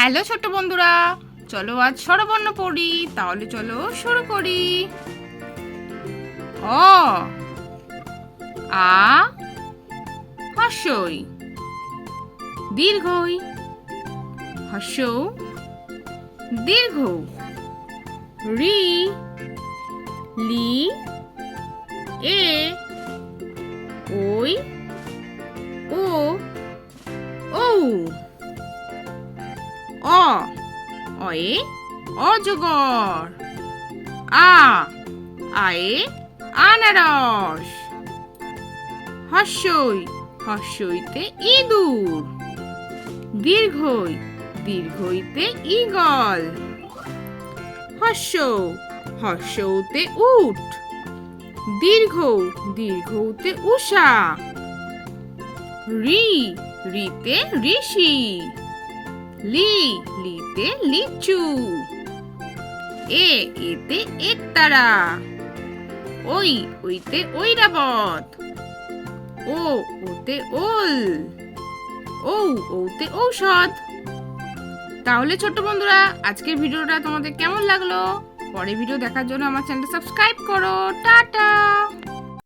Hello ছোট্ট বন্ধুরা, চলো আজ স্বরবর্ণ পড়ি। তাহলে চলো শুরু করি। অ আ হর্ষই দীর্ঘই, হর্ষৌ দীর্ঘ, রি লি এ ওই ও ঔ, অ অয়ে অজগর, আয়ে আনারস, হর্ষই হর্ষইতে ইঁদুর, দীর্ঘই দীর্ঘইতে ঈগল, হর্ষৌ হর্ষৌতে উট, দীর্ঘ দীর্ঘৌতে উষা, রি রিতে ঋষি, লি লিতে লিচু, এতে একতারা, ওই ওইতে ঐরাবত, ওতে ওল, ওতে ঔষধ। তাহলে ছোট্ট বন্ধুরা, আজকের ভিডিওটা তোমাদের কেমন লাগলো? পরের ভিডিও দেখার জন্য আমার চ্যানেলটা সাবস্ক্রাইব করো। টাটা।